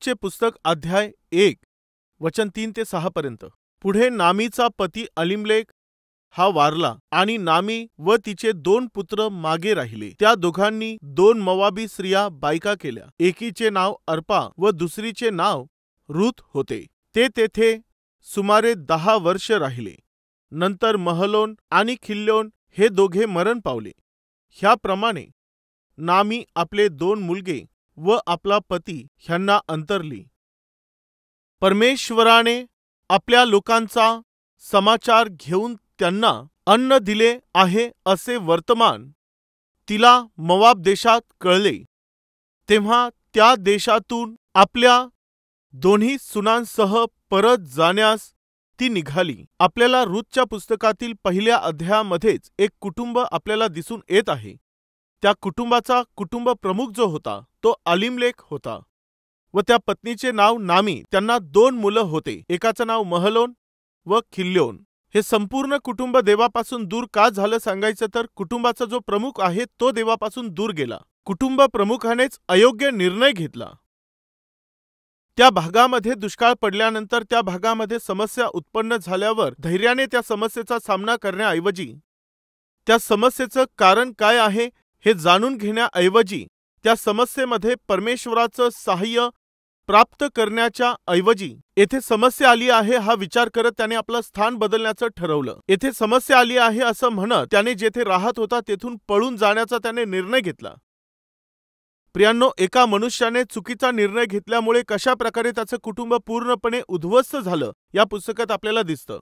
नामीचे पुस्तक अध्याय 1 वचन 3 ते 6 पर्यंत। पुढे नामीचा पती अलिमलेक हा वारला आणि नामी व तिचे 2 पुत्र मागे राहिले। त्या दोघांनी 2 मोवाबी स्त्रिया बायका केल्या। एकीचे नाव अर्पा व दुसरीचे नाव रूथ होते। ते तेथे सुमारे 10 वर्ष राहिले। नंतर महलोन आणि खिल्योन हे दोघे मरण पावले। ह्याप्रमाणे नामी आपले 2 मुलगे व आपला पती ह्यांना अंतरली। परमेश्वराने आपल्या लोकांचा समाचार घेऊन त्यांना अन्न दिले आहे असे वर्तमान तिला मोवाब देशात कळले। तेव्हा त्या देशातून आपल्या दोन्ही सुनांसह परत जाण्यास ती निघाली। आपल्याला रूथच्या पुस्तकातील पहिल्या अध्यायामध्येच एक कुटुंब आपल्याला दिसून येत आहे। त्या कुटुंबाचा कुटुंब प्रमुख जो होता तो अलिमलेक होता व त्या पत्नीचे नाव नामी। त्यांना 2 मुलं होते, एकाचं नाव महलोन व खिल्योन। हे संपूर्ण कुटुंब देवापासून दूर का झालं सांगायचं तर कुटुंबाचा जो प्रमुख आहे तो देवापासून दूर गेला। कुटुंब प्रमुखानेच अयोग्य निर्णय घेतला। त्या भागामध्ये दुष्काळ पडल्यानंतर त्या भागामध्ये समस्या उत्पन्न झाल्यावर धैर्याने त्या समस्येचा सामना करण्याऐवजी त्या समस्येचं कारण काय आहे हे जाणून घेण्याऐवजी त्या समस्येमध्ये परमेश्वराचं सहाय्य प्राप्त करण्याच्या ऐवजी येथे समस्या आली आहे हा विचार करत त्याने आपलं स्थान बदलण्याचं ठरवलं। येथे समस्या आली आहे असं म्हणत त्याने जेथे राहत होता तेथून पळून जाण्याचा त्याने निर्णय घेतला। प्रियांनो, एका मनुष्याने चुकीचा निर्णय घेतल्यामुळे कशा प्रकारे त्याचं कुटुंब पूर्णपणे उद्ध्वस्त झालं या पुस्तकात आपल्याला दिसतं।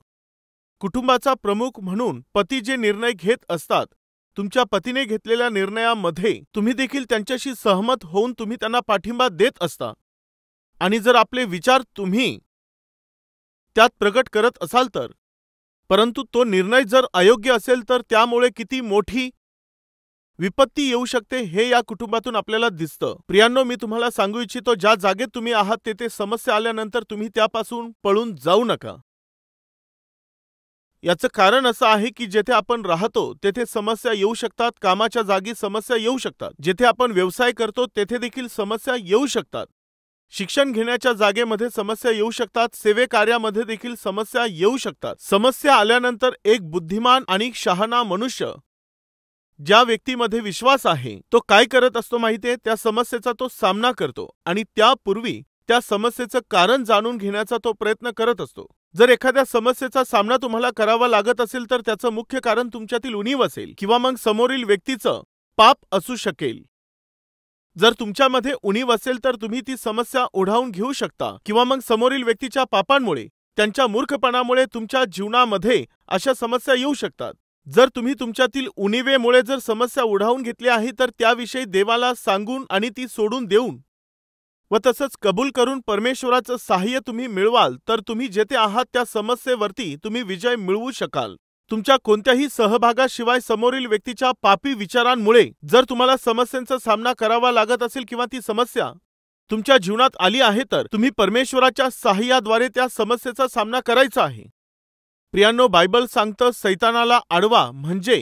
कुटुंबाचा प्रमुख म्हणून पती जे निर्णय घेत असतात, तुमच्या पतीने घेतलेल्या निर्णयामध्ये तुम्ही देखील त्यांच्याशी सहमत होऊन तुम्ही त्यांना पाठिंबा देत असता आणि जर आपले विचार तुम्ही त्यात प्रकट करत असाल तर, परंतु तो निर्णय जर अयोग्य असेल तर त्यामुळे किती मोठी विपत्ती येऊ शकते हे या कुटुंबातून आपल्याला दिसतं। प्रियांनो, मी तुम्हाला सांगू इच्छितो, ज्या जागेत तुम्ही आहात तेथे समस्या आल्यानंतर तुम्ही त्यापासून पळून जाऊ नका। याचं कारण असं आहे की जेथे आपण राहतो तेथे समस्या येऊ शकतात, कामाच्या जागी समस्या येऊ शकतात, जेथे आपण व्यवसाय करतो तेथे देखील समस्या येऊ शकतात, शिक्षण घेण्याच्या जागेमध्ये समस्या येऊ शकतात, सेवे कार्यामध्ये देखील समस्या येऊ शकतात। समस्या आल्यानंतर एक बुद्धिमान आणि शहाणा मनुष्य, ज्या व्यक्तीमध्ये विश्वास आहे, तो काय करत असतो माहितीये? त्या समस्येचा तो सामना करतो आणि त्यापूर्वी त्या समस्येचं कारण जाणून घेण्याचा तो प्रयत्न करत असतो। जर एखाद्या समस्येचा सामना तुम्हाला करावा लागत असेल तर त्याचं मुख्य कारण तुमच्यातील उणीव असेल किंवा मग समोरील व्यक्तीचं पाप असू शकेल। जर तुमच्यामध्ये उणीव असेल तर तुम्ही ती समस्या ओढावून घेऊ शकता किंवा मग समोरील व्यक्तीच्या पापांमुळे, त्यांच्या मूर्खपणामुळे तुमच्या जीवनामध्ये अशा समस्या येऊ शकतात। जर तुम्ही तुमच्यातील उणीवेमुळे जर समस्या ओढावून घेतली आहे तर त्याविषयी देवाला सांगून आणि ती सोडून देऊन व तसंच कबूल करून परमेश्वराचं सहाय्य तुम्ही मिळवाल तर तुम्ही जेथे आहात त्या समस्येवरती तुम्ही विजय मिळवू शकाल। तुमच्या कोणत्याही सहभागाशिवाय समोरील व्यक्तीच्या पापी विचारांमुळे जर तुम्हाला समस्यांचा सामना करावा लागत असेल किंवा ती समस्या तुमच्या जीवनात आली आहे तर तुम्ही परमेश्वराच्या सहाय्याद्वारे त्या समस्येचा सामना करायचा आहे। प्रियांनो, बायबल सांगतं सैतानाला अडवा म्हणजे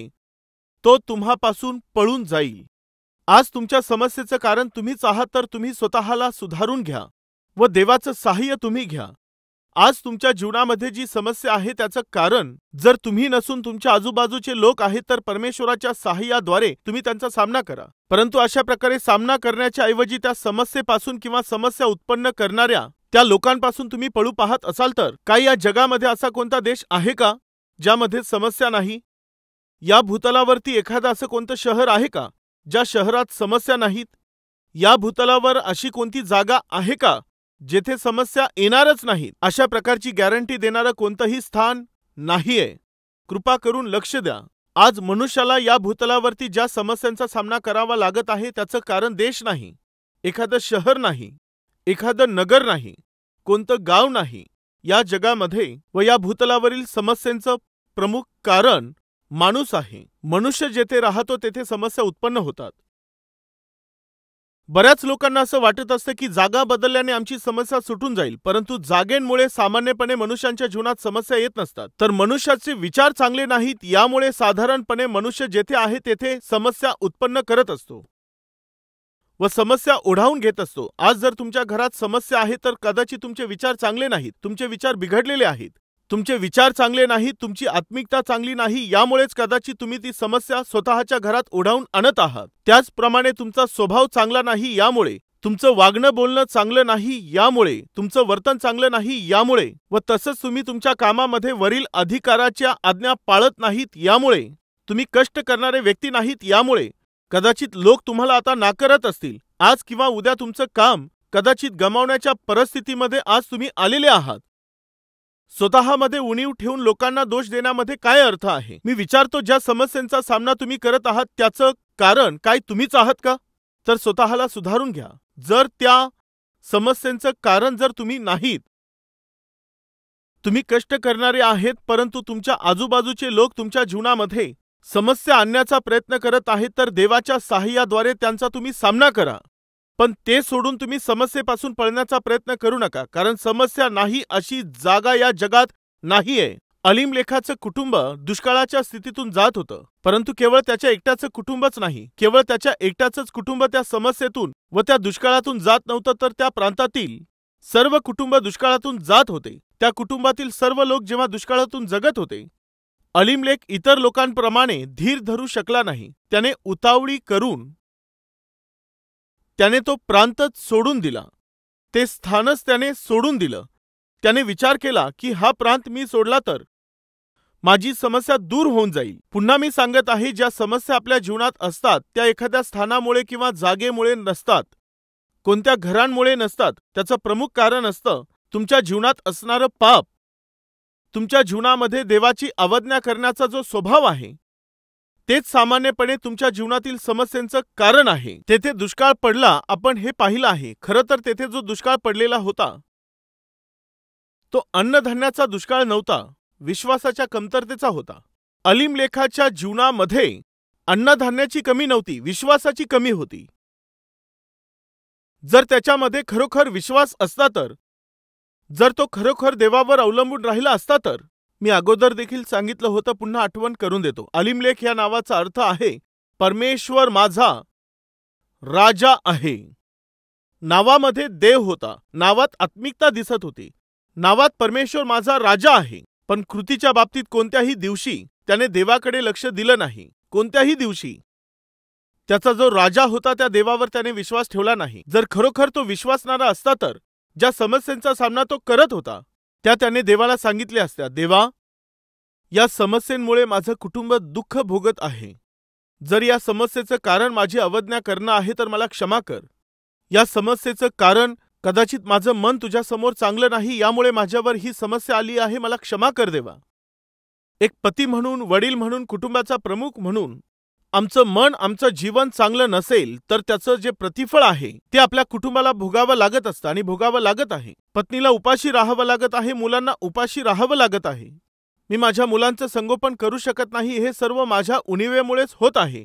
तो तुम्हापासून पळून जाईल। आज तुमच्या समस्येचं कारण तुम्हीच आहात तर तुम्ही स्वतःला सुधारून घ्या व देवाचं सहाय्य तुम्ही घ्या। आज तुमच्या जीवनामध्ये जी समस्या आहे त्याचं कारण जर तुम्ही नसून तुमच्या आजूबाजूचे लोक आहेत तर परमेश्वराच्या सहाय्याद्वारे तुम्ही त्यांचा सामना करा। परंतु अशा प्रकारे सामना करण्याच्या ऐवजी त्या समस्येपासून किंवा समस्या उत्पन्न करणाऱ्या त्या लोकांपासून तुम्ही पळू पाहत असाल तर काय या जगामध्ये असा कोणता देश आहे का ज्यामध्ये समस्या नाही? या भूतलावरती एखादं असं कोणतं शहर आहे का ज्या शहरात समस्या नाहीत? या भूतलावर अशी कोणती जागा आहे का जेथे समस्या येणारच नाहीत? अशा प्रकारची गॅरंटी देणारं कोणतंही स्थान नाहीये। कृपा करून लक्ष द्या। आज मनुष्याला या भूतलावरती ज्या समस्यांचा सामना करावा लागत आहे त्याचं कारण देश नाही, एखादं शहर नाही, एखादं नगर नाही, कोणतं गाव नाही। या जगामध्ये व या भूतलावरील समस्यांचं प्रमुख कारण माणूस आहे। मनुष्य जेथे राहतो तेथे समस्या उत्पन्न होतात। बऱ्याच लोकांना असं वाटत असतं की जागा बदलल्याने आमची समस्या सुटून जाईल, परंतु जागेंमुळे सामान्यपणे मनुष्यांच्या जीवनात समस्या येत नसतात, तर मनुष्याचे विचार चांगले नाहीत यामुळे साधारणपणे मनुष्य जेथे आहे तेथे समस्या उत्पन्न करत असतो। व समस्या ओढावून घेत असतो. आज जर तुमच्या घरात समस्या आहे तर कदाचित तुमचे विचार चांगले नाहीत, तुमचे विचार बिघडलेले आहेत. तुमचे विचार चांगले नाहीत, तुमची आत्मिकता चांगली नाही, यामुळेच कदाचित तुम्ही ती समस्या स्वतःच्या घरात ओढावून आणत आहात. त्याचप्रमाणे तुमचा स्वभाव चांगला नाही यामुळे, तुमचं वागणं बोलणं चांगलं नाही यामुळे, तुमचं वर्तन चांगलं नाही यामुळे, व तसंच तुम्ही तुमच्या कामामध्ये वरील अधिकाराच्या आज्ञा पाळत नाहीत यामुळे, तुम्ही कष्ट करणारे व्यक्ती नाहीत यामुळे कदाचित लोक तुम्हाला आता नाकारत असतील. आज किंवा उद्या तुमचं काम कदाचित गमावण्याच्या परिस्थितीमध्ये आज तुम्ही आलेले आहात. स्वतःमध्ये उणीव ठेवून लोकांना दोष देण्यामध्ये काय अर्थ आहे? मी विचारतो, ज्या समस्यांचा सामना तुम्ही करत आहात त्याचं कारण काय तुम्हीच आहात का? तर स्वतःला सुधारून घ्या. जर त्या समस्यांचं कारण जर तुम्ही नाहीत, तुम्ही कष्ट करणारे आहेत, परंतु तुमच्या आजूबाजूचे लोक तुमच्या जीवनामध्ये समस्या आणण्याचा प्रयत्न करत आहेत, तर देवाच्या सहाय्याद्वारे त्यांचा तुम्ही सामना करा. पण ते सोडून तुम्ही समस्येपासून पळण्याचा प्रयत्न करू नका, कारण समस्या नाही अशी जागा या जगात नाहीये. अलीमलेखाचं कुटुंब दुष्काळाच्या स्थितीतून जात होतं, परंतु केवळ त्याच्या एकट्याचं कुटुंबच नाही, केवळ त्याच्या एकट्याचंच कुटुंब त्या समस्येतून व त्या दुष्काळातून जात नव्हतं, तर त्या प्रांतातील सर्व कुटुंब दुष्काळातून जात होते. त्या कुटुंबातील सर्व लोक जेव्हा दुष्काळातून जगत होते, अलीमलेख इतर लोकांप्रमाणे धीर धरू शकला नाही. त्याने उतावळी करून त्याने तो प्रांतच सोडून दिला, ते स्थानच त्याने सोडून दिलं. त्याने विचार केला की हा प्रांत मी सोडला तर माझी समस्या दूर होऊन जाईल. पुन्हा मी सांगत आहे, ज्या समस्या आपल्या जीवनात असतात त्या एखाद्या स्थानामुळे किंवा जागेमुळे नसतात, कोणत्या घरांमुळे नसतात. त्याचं प्रमुख कारण असतं तुमच्या जीवनात असणारं पाप. तुमच्या जीवनामध्ये देवाची अवज्ञा करण्याचा जो स्वभाव आहे, तेच सामान्यपणे तुमच्या जीवनातील समस्यांचं कारण आहे. तेथे दुष्काळ पडला, आपण हे पाहिलं आहे. खरं तर तेथे जो दुष्काळ पडलेला होता तो अन्नधान्याचा दुष्काळ नव्हता, विश्वासाच्या कमतरतेचा होता. अलीमलेखाच्या जीवनामध्ये अन्नधान्याची कमी नव्हती, विश्वासाची कमी होती. जर त्याच्यामध्ये खरोखर विश्वास असता तर, जर तो खरोखर देवावर अवलंबून राहिला असता तर, मी अगोदर देखील सांगितलं होतं, पुन्हा आठवण करून देतो. अलीमलेख या नावाचा अर्थ आहे परमेश्वर माझा राजा आहे. नावामध्ये देव होता, नावात आत्मिकता दिसत होती, नावात परमेश्वर माझा राजा आहे. पण कृतीच्या बाबतीत कोणत्याही दिवशी त्याने देवाकडे लक्ष दिलं नाही. कोणत्याही दिवशी त्याचा जो राजा होता त्या देवावर त्याने विश्वास ठेवला नाही. जर खरोखर तो विश्वासणारा असता तर ज्या समस्यांचा सामना तो करत होता त्या त्याने देवाला सांगितले असत्या, देवा, या समस्येमुळे माझं कुटुंब दुःख भोगत आहे. जर या समस्येचं कारण माझी अवज्ञा करणं आहे तर मला क्षमा कर. या समस्येचं कारण कदाचित माझं मन तुझ्या समोर चांगलं नाही, यामुळे माझ्यावर ही समस्या आली आहे, मला क्षमा कर देवा. एक पती म्हणून, वडील म्हणून, कुटुंबाचा प्रमुख म्हणून आमचं मन, आमचं जीवन चांगलं नसेल तर त्याचं जे प्रतिफळ आहे ते आपल्या कुटुंबाला भोगावं लागत असतं आणि भोगावं लागत आहे. पत्नीला उपाशी राहावं लागत आहे, मुलांना उपाशी राहावं लागत आहे. मी माझ्या मुलांचं संगोपन करू शकत नाही, हे सर्व माझ्या उणिवेमुळेच होत आहे.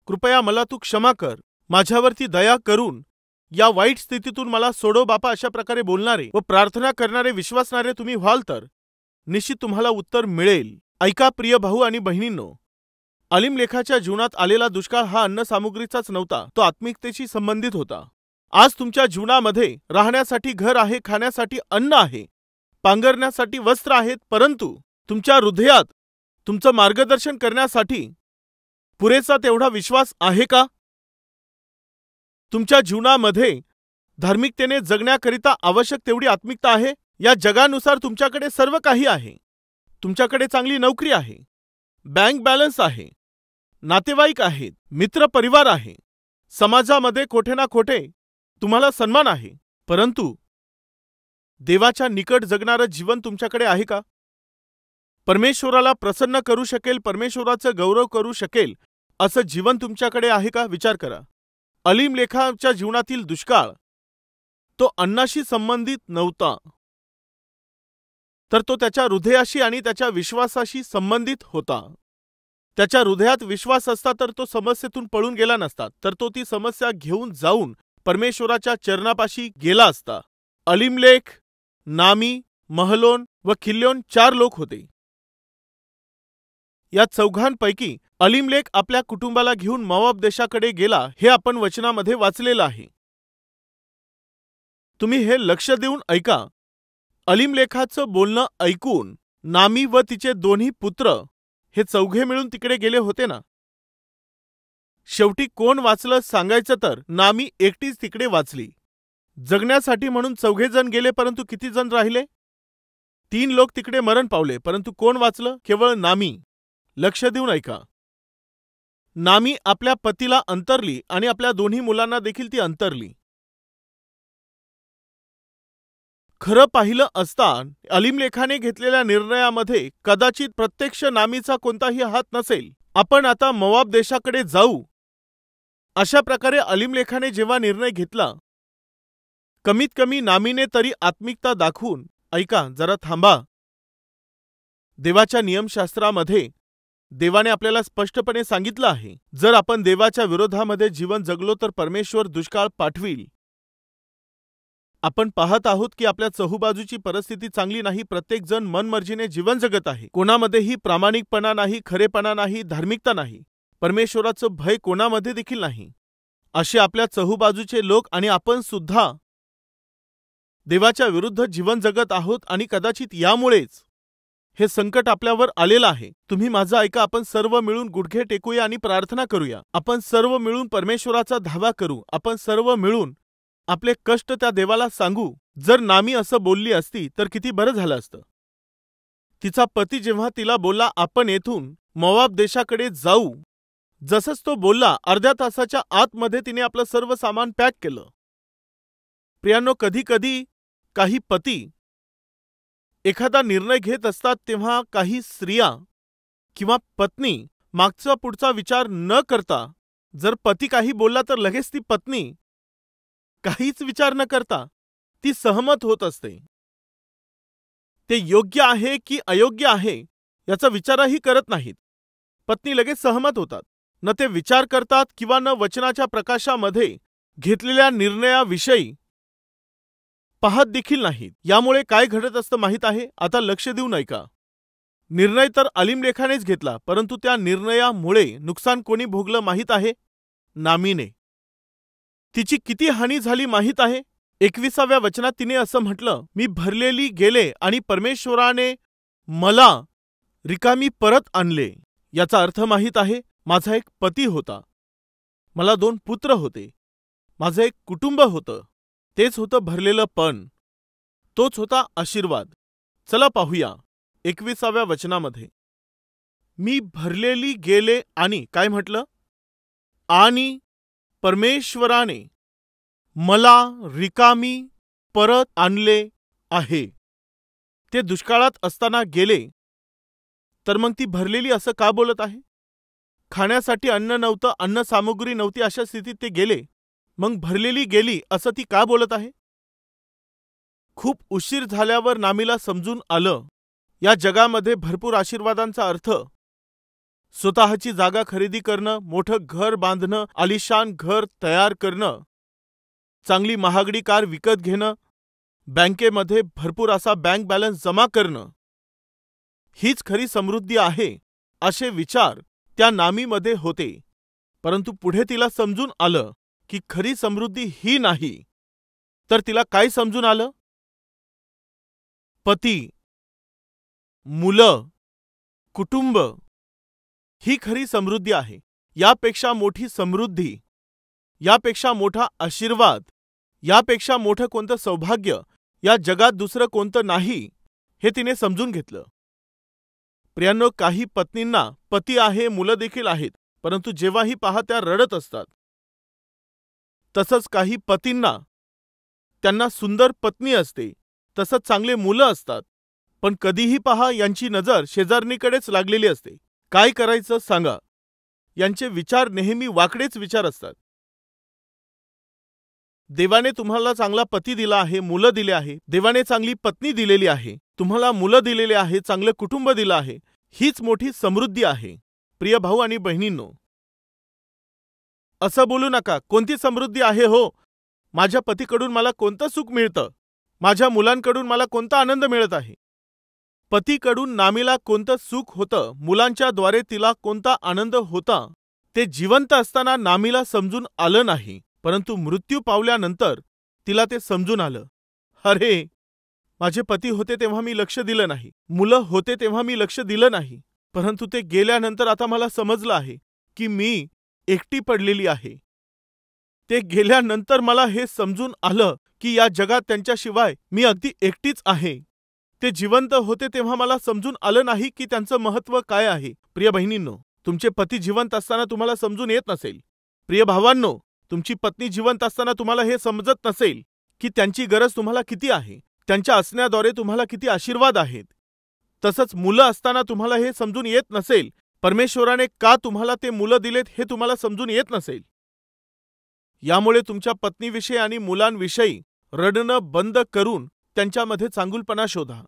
कृपया मला तू क्षमा कर, माझ्यावरती दया करून या वाईट स्थितीतून मला सोडव बापा. अशा प्रकारे बोलणारे व प्रार्थना करणारे, विश्वासणारे तुम्ही व्हाल तर निश्चित तुम्हाला उत्तर मिळेल. ऐका प्रिय भाऊ आणि बहिणींनो, अलीमलेखाच्या जीवनात आलेला दुष्काळ हा अन्न सामुग्रीचाच नव्हता, तो आत्मिकतेशी संबंधित होता. आज तुमच्या जीवनामध्ये राहण्यासाठी घर आहे, खाण्यासाठी अन्न आहे, पांघरण्यासाठी वस्त्र आहेत, परंतु तुमच्या हृदयात तुमचं मार्गदर्शन करण्यासाठी पुरेसा तेवढा विश्वास आहे का? तुमच्या जीवनामध्ये धार्मिकतेने जगण्याकरिता आवश्यक तेवढी आत्मिकता आहे? या जगानुसार तुमच्याकडे सर्व काही आहे. तुमच्याकडे चांगली नोकरी आहे, बँक बॅलन्स आहे, नातेवाईक आहेत, मित्र परिवार आहे, समाजामध्ये कोठे ना कोठे तुम्हाला सन्मान आहे, परंतु देवाच्या निकट जगणारं जीवन तुमच्याकडे आहे का? परमेश्वराला प्रसन्न करू शकेल, परमेश्वराचं गौरव करू शकेल असं जीवन तुमच्याकडे आहे का? विचार करा. अलीमलेखाच्या जीवनातील दुष्काळ तो अन्नाशी संबंधित नव्हता, तर तो त्याच्या हृदयाशी आणि त्याच्या विश्वासाशी संबंधित होता. त्याच्या हृदयात विश्वास असता तर तो समस्येतून पळून गेला नसता, तर तो ती समस्या घेऊन जाऊन परमेश्वराच्या चरणापाशी गेला असता. अलीमलेख, नामी, महलोन व खिल्योन 4 लोक होते. या चौघांपैकी अलीमलेक आपल्या कुटुंबाला घेऊन मोआब देशाकडे गेला हे आपण वचनामध्ये वाचलेलं आहे. तुम्ही हे लक्ष देऊन ऐका. अलीमलेखाचं बोलणं ऐकून नामी व तिचे दोन्ही पुत्र हे चौघे मिळून तिकडे गेले होते ना. शेवटी कोण वाचलं सांगायचं तर नामी एकटीच तिकडे वाचली. जगण्यासाठी म्हणून चौघे जण गेले, परंतु किती जण राहिले? 3 लोक तिकडे मरण पावले, परंतु कोण वाचलं? केवळ नामी. लक्ष देऊन ऐका. नामी आपल्या पतीला अंतरली आणि आपल्या दोन्ही मुलांना देखील ती अंतरली. खरं पाहिलं असता अलीमलेखाने घेतलेल्या निर्णयामध्ये कदाचित प्रत्यक्ष नामीचा कोणताही हात नसेल. आपण आता मोआब देशाकडे जाऊ अशा प्रकारे अलीमलेखाने जेव्हा निर्णय घेतला, कमीत कमी नामीने तरी आत्मिकता दाखवून, ऐका जरा थांबा. देवाच्या नियमशास्त्रामध्ये देवाने आपल्याला स्पष्टपणे सांगितलं आहे, जर आपण देवाच्या विरोधामध्ये जीवन जगलो तर परमेश्वर दुष्काळ पाठवील. आपण पाहत आहोत की आपल्या चहूबाजूची परिस्थिती चांगली नाही. प्रत्येक जण मनमर्जीने जीवन जगत आहे. कोणामध्येही प्रामाणिकपणा नाही, खरेपणा नाही, धार्मिकता नाही, परमेश्वराचं भय कोणामध्ये देखील नाही. असे आपल्या चहूबाजूचे लोक आणि आपण सुद्धा देवाच्या विरुद्ध जीवन जगत आहोत आणि कदाचित यामुळेच हे संकट आपल्यावर आलेलं आहे. तुम्ही माझं ऐका. आपण सर्व मिळून गुडघे टेकूया आणि प्रार्थना करूया. आपण सर्व मिळून परमेश्वराचा धावा करू. आपण सर्व मिळून आपले कष्ट त्या देवाला सांगू. जर नामी असं बोलली असती तर किती बरं झालं असतं. तिचा पती जेव्हा तिला बोलला आपण येथून मोआब देशाकडे जाऊ, जसंच तो बोलला अर्ध्या तासाच्या आतमध्ये तिने आपलं सर्व सामान पॅक केलं. प्रियांनो, कधी कधी काही पती एखादा निर्णय घेत असतात तेव्हा काही स्त्रिया किंवा पत्नी मागचा पुढचा विचार न करता, जर पती काही बोलला तर लगेच ती पत्नी काहीच विचार न करता ती सहमत होत असते. ते योग्य आहे की अयोग्य आहे याचा विचारही करत नाहीत. पत्नी लगेच सहमत होतात. न ते विचार करतात किंवा न वचनाच्या प्रकाशामध्ये घेतलेल्या निर्णयाविषयी पाहत देखील नाहीत. यामुळे काय घडत असतं माहीत आहे? आता लक्ष देऊन ऐका. निर्णय तर अलीमलेखानेच घेतला, परंतु त्या निर्णयामुळे नुकसान कोणी भोगलं माहीत आहे? नामीने. तिची किती हानी झाली माहीत आहे? 21व्या वचनात तिने असं म्हटलं, मी भरलेली गेले आणि परमेश्वराने मला रिकामी परत आणले. याचा अर्थ माहीत आहे? माझा एक पती होता, मला 2 पुत्र होते, माझं एक कुटुंब होतं. तेच होतं भरलेलं पण. तोच होता आशीर्वाद. चला पाहूया 21व्या वचनामध्ये. मी भरलेली गेले आणि काय म्हटलं? आणि परमेश्वराने मला रिकामी परत आणले आहे. ते दुष्काळात असताना गेले, तर मग ती भरलेली असं का बोलत आहे? खाण्यासाठी अन्न नव्हतं, अन्न सामुग्री नव्हती, अशा स्थितीत ते गेले. मग भरलेली गेली असं ती का बोलत आहे? खूप उशीर झाल्यावर नामीला समजून आलं, या जगामध्ये भरपूर आशीर्वादांचा अर्थ स्वतःची जागा खरेदी करणं, मोठं घर बांधणं, आलिशान घर तयार करणं, चांगली महागडी कार विकत घेणं, बँकेमध्ये भरपूर असा बँक बॅलन्स जमा करणं, हीच खरी समृद्धी आहे असे विचार त्या नामीमध्ये होते. परंतु पुढे तिला समजून आलं की खरी समृद्धी ही नाही. तर तिला काय समजून आलं? पती, मुलं, कुटुंब ही खरी समृद्धी आहे. यापेक्षा मोठी समृद्धी, यापेक्षा मोठा आशीर्वाद, यापेक्षा मोठं कोणतं सौभाग्य या जगात दुसरं कोणतं नाही, हे तिने समजून घेतलं. प्रियांनो, काही पत्नींना पती आहे, मुलं देखील आहेत, परंतु जेव्हाही पहा त्या रडत असतात. तसंच काही पतींना त्यांना सुंदर पत्नी असते, तसंच चांगले मुलं असतात, पण कधीही पहा यांची नजर शेजारणीकडेच लागलेली असते. काय करायचं सांगा? यांचे विचार नेहमी वाकडेच विचार असतात. देवाने तुम्हाला चांगला पती दिला आहे, मुलं दिले आहे, देवाने चांगली पत्नी दिलेली आहे, तुम्हाला मुलं दिलेले आहे, चांगलं कुटुंब दिलं आहे, हीच मोठी समृद्धी आहे. प्रिय भाऊ आणि बहिणींनो, असं बोलू नका, कोणती समृद्धी आहे हो? माझ्या पतीकडून मला कोणतं सुख मिळतं? माझ्या मुलांकडून मला कोणता आनंद मिळत आहे? पतीकडून नामीला कोणतं सुख होतं, मुलांच्या द्वारे तिला कोणता आनंद होता, ते जिवंत असताना नामीला समजून आलं नाही, परंतु मृत्यू पावल्यानंतर तिला ते समजून आलं. अरे, माझे पती होते तेव्हा मी लक्ष दिलं नाही, मुलं होते तेव्हा मी लक्ष दिलं नाही, परंतु ते गेल्यानंतर आता मला समजलं आहे की मी एकटी पडलेली आहे. ते गेल्यानंतर मला हे समजून आलं की या जगात त्यांच्याशिवाय मी अगदी एकटीच आहे. ते जिवंत होते तेव्हा मला समजून आलं नाही की त्यांचं महत्त्व काय आहे. प्रिय बहिणींनो, तुमचे पती जिवंत असताना तुम्हाला समजून येत नसेल. प्रिय भावांनो, तुमची पत्नी जिवंत असताना तुम्हाला हे समजत नसेल की त्यांची गरज तुम्हाला किती आहे, त्यांच्या असण्याद्वारे तुम्हाला किती आशीर्वाद आहेत. तसंच मुलं असताना तुम्हाला हे समजून येत नसेल, परमेश्वराने का तुम्हाला ते मुलं दिलेत हे तुम्हाला समजून येत नसेल. यामुळे तुमच्या पत्नीविषयी आणि मुलांविषयी रडणं बंद करून त्यांच्यामध्ये चांगुलपणा शोधा.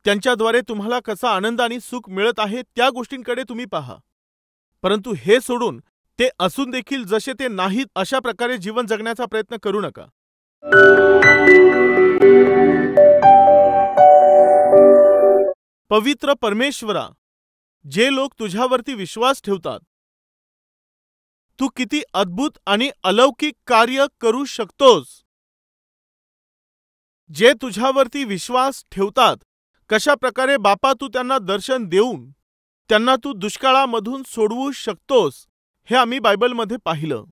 त्यांच्याद्वारे तुम्हाला कसा आनंद आणि सुख मिळत आहे त्या गोष्टींकडे तुम्ही पहा. परंतु हे सोडून ते असून देखील जसे ते नाहीत अशा प्रकारे जीवन जगण्याचा प्रयत्न करू नका. पवित्र परमेश्वरा, जे लोक तुझ्यावरती विश्वास ठेवतात, तू किती अद्भुत आणि अलौकिक कार्य करू शकतोस. जे तुझ्यावरती विश्वास ठेवतात, कशा प्रकारे बापा तू त्यांना दर्शन देऊन त्यांना तू दुष्काळामधून सोडवू शकतोस हे आम्ही बायबलमध्ये पाहिलं.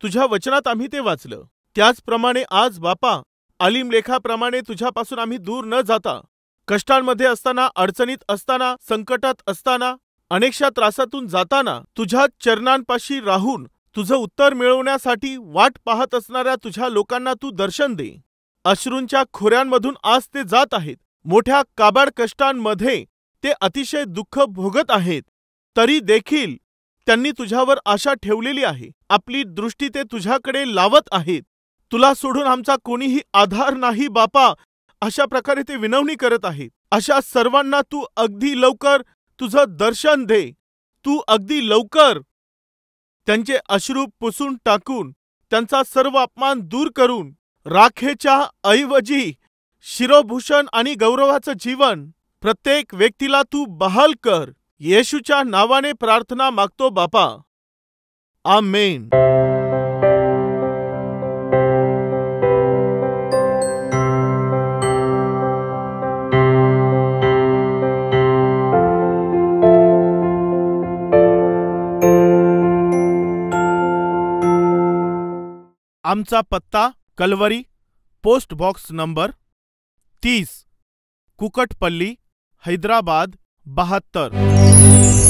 तुझ्या वचनात आम्ही ते वाचलं. त्याचप्रमाणे आज बापा, आलिम लेखाप्रमाणे तुझ्यापासून आम्ही दूर न जाता, कष्टांमध्ये असताना, अडचणीत असताना, संकटात असताना, अनेकशा त्रासातून जाताना तुझ्या चरणांपाशी राहून तुझं उत्तर मिळवण्यासाठी वाट पाहत असणाऱ्या तुझ्या लोकांना तू दर्शन दे. अश्रूंच्या खोऱ्यांमधून आज ते जात आहेत. मोठ्या काबाड कष्टांमध्ये ते अतिशय दुःख भोगत आहेत. तरी देखील त्यांनी तुझ्यावर आशा ठेवलेली आहे. आपली दृष्टी ते तुझ्याकडे लावत आहेत. तुला सोडून आमचा कोणीही आधार नाही बापा, अशा प्रकारे ते विनवणी करत आहेत. अशा सर्वांना तू अगदी लवकर तुझं दर्शन दे. तू अगदी लवकर त्यांचे अश्रू पुसून टाकून, त्यांचा सर्व अपमान दूर करून, राखेच्या ऐवजी शिरोभूषण आणि गौरवाचं जीवन प्रत्येक व्यक्तीला तू बहाल कर. येशूच्या नावाने प्रार्थना मागतो बापा. आमेन. आमचा पत्ता Calvary, post box number 30, Kukatpally, Hyderabad 72.